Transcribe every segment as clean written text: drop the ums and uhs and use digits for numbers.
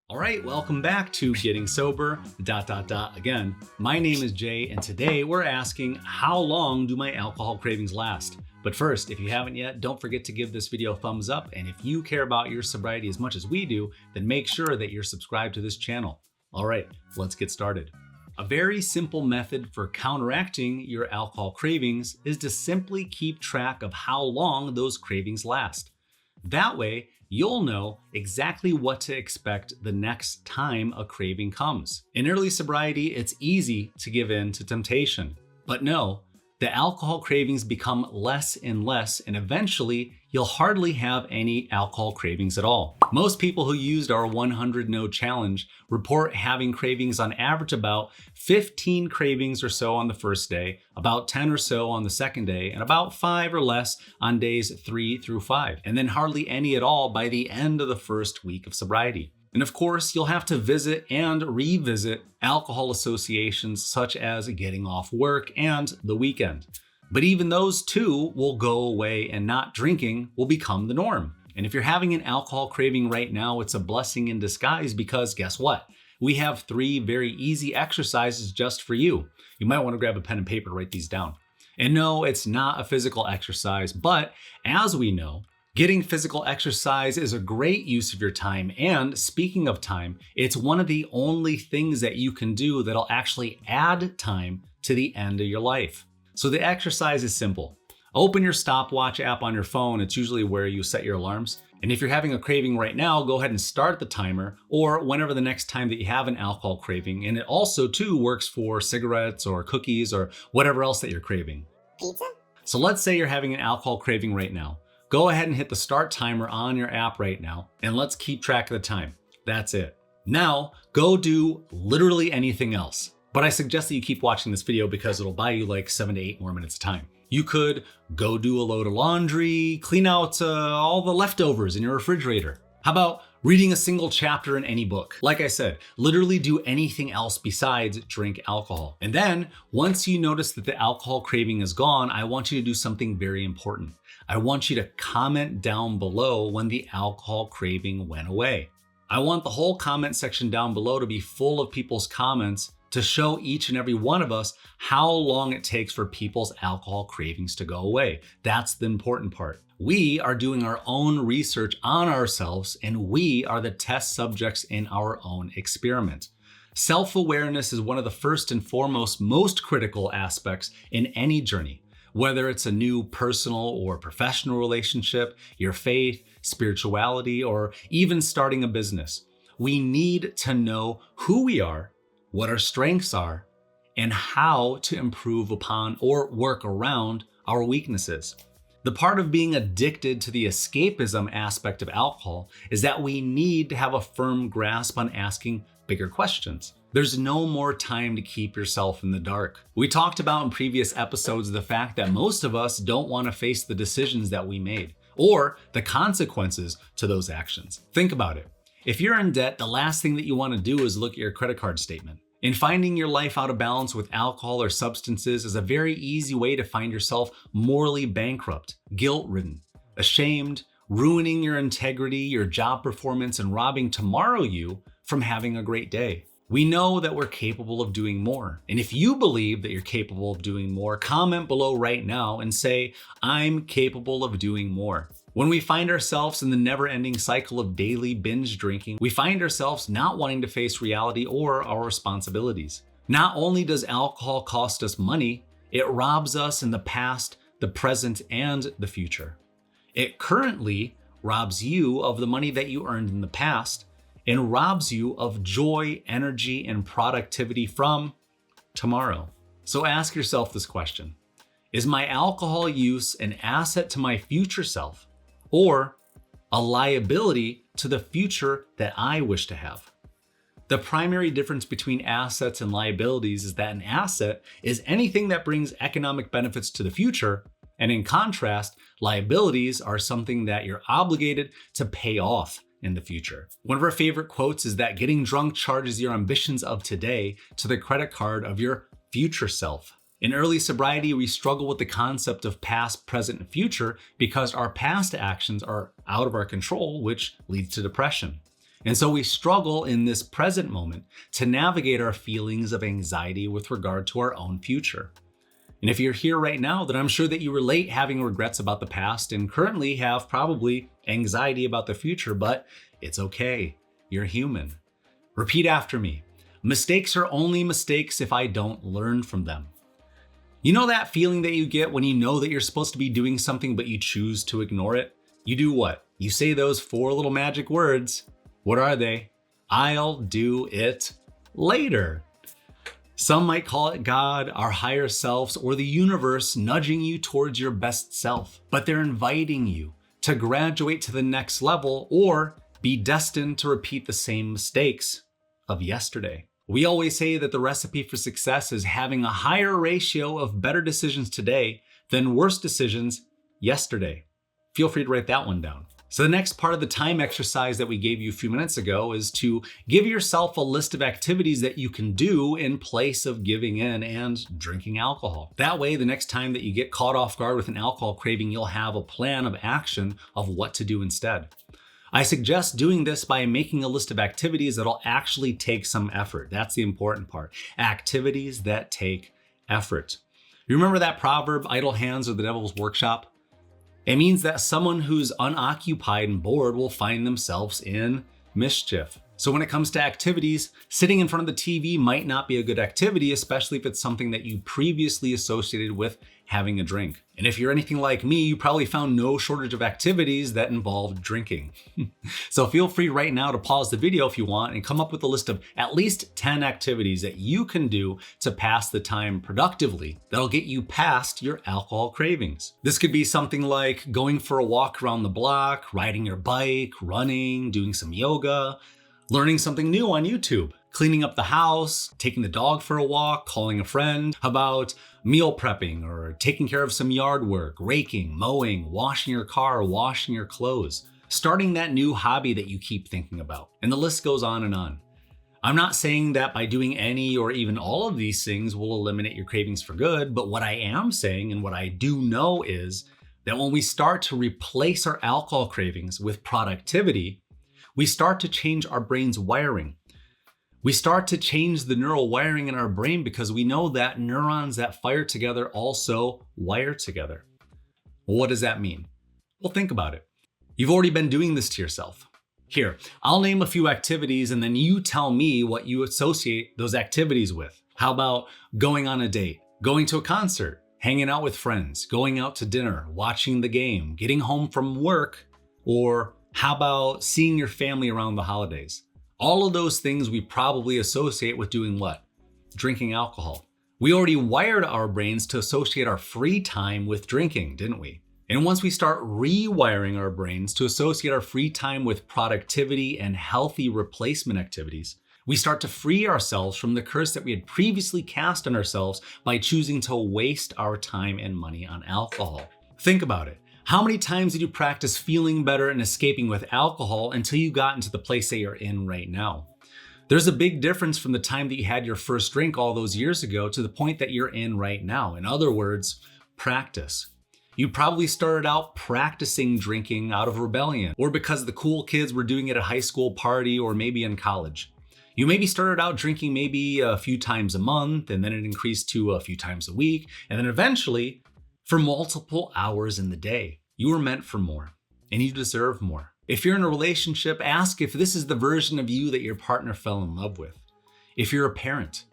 All right, welcome back to Getting Sober, Again. My name is Jay, and today we're asking, how long do my alcohol cravings last? But first, if you haven't yet, don't forget to give this video a thumbs up. And if you care about your sobriety as much as we do, then make sure that you're subscribed to this channel. All right, let's get started. A very simple method for counteracting your alcohol cravings is to simply keep track of how long those cravings last. That way, you'll know exactly what to expect the next time a craving comes. In early sobriety, it's easy to give in to temptation. But no, the alcohol cravings become less and less, and eventually you'll hardly have any alcohol cravings at all. Most people who used our 100 No challenge report having cravings on average about 15 cravings or so on the first day, about 10 or so on the second day, and about 5 or less on days 3 through 5, and then hardly any at all by the end of the first week of sobriety. And of course, you'll have to visit and revisit alcohol associations such as getting off work and the weekend. But even those two will go away and not drinking will become the norm. And if you're having an alcohol craving right now, it's a blessing in disguise because guess what? We have 3 very easy exercises just for you. You might want to grab a pen and paper to write these down. And no, it's not a physical exercise, but as we know, getting physical exercise is a great use of your time, and speaking of time, it's one of the only things that you can do that'll actually add time to the end of your life. So the exercise is simple. Open your stopwatch app on your phone. It's usually where you set your alarms. And if you're having a craving right now, go ahead and start the timer, or whenever the next time that you have an alcohol craving. And it also too works for cigarettes or cookies or whatever else that you're craving. Pizza? So let's say you're having an alcohol craving right now. Go ahead and hit the start timer on your app right now, and let's keep track of the time. That's it. Now, go do literally anything else. But I suggest that you keep watching this video because it'll buy you like 7 to 8 more minutes of time. You could go do a load of laundry, clean out all the leftovers in your refrigerator. How about reading a single chapter in any book? Like I said, literally do anything else besides drink alcohol. And then once you notice that the alcohol craving is gone, I want you to do something very important. I want you to comment down below when the alcohol craving went away. I want the whole comment section down below to be full of people's comments to show each and every one of us how long it takes for people's alcohol cravings to go away. That's the important part. We are doing our own research on ourselves, and we are the test subjects in our own experiment. Self-awareness is one of the first and foremost, most critical aspects in any journey. Whether it's a new personal or professional relationship, your faith, spirituality, or even starting a business, we need to know who we are, what our strengths are, and how to improve upon or work around our weaknesses. The part of being addicted to the escapism aspect of alcohol is that we need to have a firm grasp on asking bigger questions. There's no more time to keep yourself in the dark. We talked about in previous episodes the fact that most of us don't want to face the decisions that we made or the consequences to those actions. Think about it. If you're in debt, the last thing that you want to do is look at your credit card statement. And finding your life out of balance with alcohol or substances is a very easy way to find yourself morally bankrupt, guilt-ridden, ashamed, ruining your integrity, your job performance, and robbing tomorrow you from having a great day. We know that we're capable of doing more. And if you believe that you're capable of doing more, comment below right now and say, I'm capable of doing more. When we find ourselves in the never-ending cycle of daily binge drinking, we find ourselves not wanting to face reality or our responsibilities. Not only does alcohol cost us money, it robs us in the past, the present, and the future. It currently robs you of the money that you earned in the past and robs you of joy, energy, and productivity from tomorrow. So ask yourself this question. Is my alcohol use an asset to my future self or a liability to the future that I wish to have? The primary difference between assets and liabilities is that an asset is anything that brings economic benefits to the future, and in contrast, liabilities are something that you're obligated to pay off in the future. One of our favorite quotes is that getting drunk charges your ambitions of today to the credit card of your future self. In early sobriety, we struggle with the concept of past, present, and future because our past actions are out of our control, which leads to depression. And so we struggle in this present moment to navigate our feelings of anxiety with regard to our own future. And if you're here right now, then I'm sure that you relate having regrets about the past and currently have probably anxiety about the future, but it's okay. You're human. Repeat after me. Mistakes are only mistakes if I don't learn from them. You know that feeling that you get when you know that you're supposed to be doing something, but you choose to ignore it? You do what? You say those 4 little magic words. What are they? I'll do it later. Some might call it God, our higher selves, or the universe nudging you towards your best self, but they're inviting you to graduate to the next level or be destined to repeat the same mistakes of yesterday. We always say that the recipe for success is having a higher ratio of better decisions today than worse decisions yesterday. Feel free to write that one down. So the next part of the time exercise that we gave you a few minutes ago is to give yourself a list of activities that you can do in place of giving in and drinking alcohol. That way, the next time that you get caught off guard with an alcohol craving, you'll have a plan of action of what to do instead. I suggest doing this by making a list of activities that'll actually take some effort. That's the important part. Activities that take effort. You remember that proverb, idle hands are the devil's workshop? It means that someone who's unoccupied and bored will find themselves in mischief. So when it comes to activities, sitting in front of the TV might not be a good activity, especially if it's something that you previously associated with having a drink. And if you're anything like me, you probably found no shortage of activities that involved drinking. So feel free right now to pause the video if you want and come up with a list of at least 10 activities that you can do to pass the time productively that'll get you past your alcohol cravings. This could be something like going for a walk around the block, riding your bike, running, doing some yoga, learning something new on YouTube, cleaning up the house, taking the dog for a walk, calling a friend. How about meal prepping or taking care of some yard work, raking, mowing, washing your car, washing your clothes, starting that new hobby that you keep thinking about. And the list goes on and on. I'm not saying that by doing any or even all of these things will eliminate your cravings for good, but what I am saying and what I do know is that when we start to replace our alcohol cravings with productivity, we start to change our brain's wiring. We start to change the neural wiring in our brain because we know that neurons that fire together also wire together. Well, what does that mean? Well, think about it. You've already been doing this to yourself. Here, I'll name a few activities and then you tell me what you associate those activities with. How about going on a date, going to a concert, hanging out with friends, going out to dinner, watching the game, getting home from work, or how about seeing your family around the holidays? All of those things we probably associate with doing what? Drinking alcohol. We already wired our brains to associate our free time with drinking, didn't we? And once we start rewiring our brains to associate our free time with productivity and healthy replacement activities, we start to free ourselves from the curse that we had previously cast on ourselves by choosing to waste our time and money on alcohol. Think about it. How many times did you practice feeling better and escaping with alcohol until you got into the place that you're in right now? There's a big difference from the time that you had your first drink all those years ago to the point that you're in right now. In other words, practice. You probably started out practicing drinking out of rebellion or because the cool kids were doing it at a high school party or maybe in college. You maybe started out drinking maybe a few times a month and then it increased to a few times a week and then eventually for multiple hours in the day. You were meant for more and you deserve more. If you're in a relationship, ask if this is the version of you that your partner fell in love with. If you're a parent,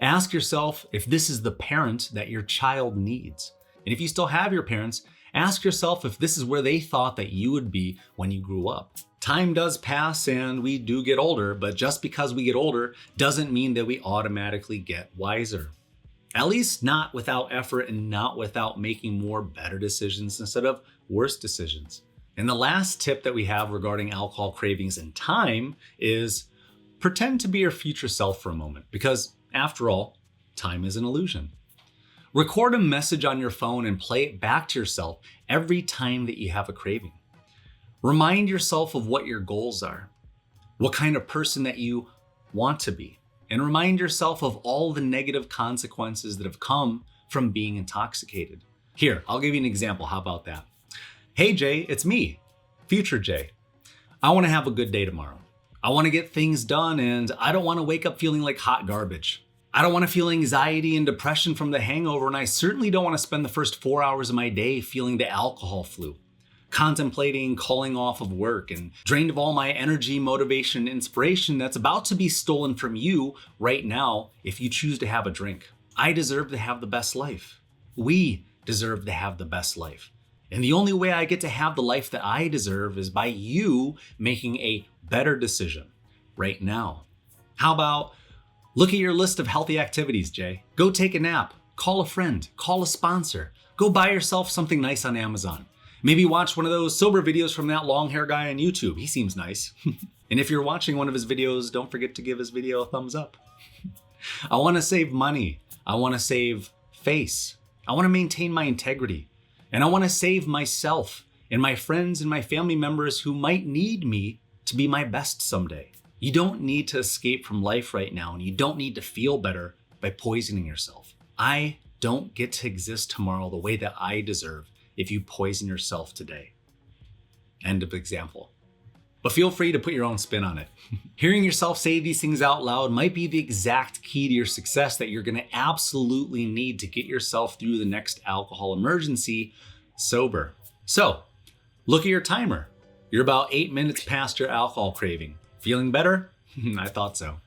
ask yourself if this is the parent that your child needs. And if you still have your parents, ask yourself if this is where they thought that you would be when you grew up. Time does pass and we do get older, but just because we get older doesn't mean that we automatically get wiser. At least not without effort and not without making more better decisions instead of worse decisions. And the last tip that we have regarding alcohol cravings and time is pretend to be your future self for a moment, because after all, time is an illusion. Record a message on your phone and play it back to yourself every time that you have a craving. Remind yourself of what your goals are, what kind of person that you want to be. And remind yourself of all the negative consequences that have come from being intoxicated. Here, I'll give you an example. How about that? Hey Jay, it's me, future Jay. I want to have a good day tomorrow. I want to get things done and I don't want to wake up feeling like hot garbage. I don't want to feel anxiety and depression from the hangover, and I certainly don't want to spend the first 4 hours of my day feeling the alcohol flu, contemplating calling off of work and drained of all my energy, motivation, and inspiration that's about to be stolen from you right now if you choose to have a drink. I deserve to have the best life. We deserve to have the best life. And the only way I get to have the life that I deserve is by you making a better decision right now. How about look at your list of healthy activities, Jay. Go take a nap, call a friend, call a sponsor, go buy yourself something nice on Amazon. Maybe watch one of those sober videos from that long hair guy on YouTube. He seems nice. And if you're watching one of his videos, don't forget to give his video a thumbs up. I want to save money. I want to save face. I want to maintain my integrity. And I want to save myself and my friends and my family members who might need me to be my best someday. You don't need to escape from life right now, and you don't need to feel better by poisoning yourself. I don't get to exist tomorrow the way that I deserve if you poison yourself today. End of example. But feel free to put your own spin on it. Hearing yourself say these things out loud might be the exact key to your success that you're going to absolutely need to get yourself through the next alcohol emergency sober. So, look at your timer. You're about 8 minutes past your alcohol craving. Feeling better? I thought so.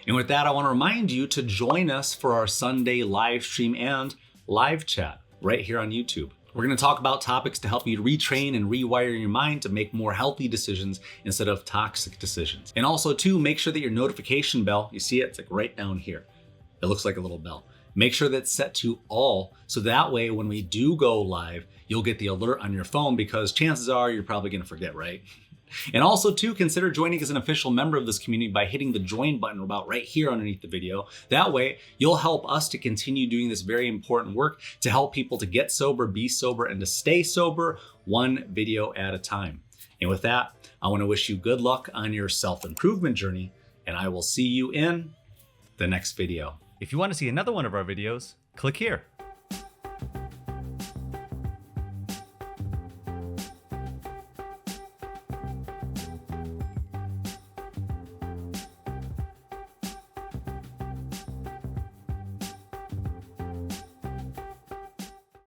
And with that, I want to remind you to join us for our Sunday live stream and live chat right here on YouTube. We're going to talk about topics to help you retrain and rewire your mind to make more healthy decisions instead of toxic decisions. And also too, make sure that your notification bell, you see it, it's like right down here. It looks like a little bell. Make sure that's set to all, so that way when we do go live, you'll get the alert on your phone, because chances are you're probably going to forget, right? And also too, consider joining as an official member of this community by hitting the join button about right here underneath the video. That way, you'll help us to continue doing this very important work to help people to get sober, be sober, and to stay sober one video at a time. And with that, I want to wish you good luck on your self-improvement journey, and I will see you in the next video. If you want to see another one of our videos, click here.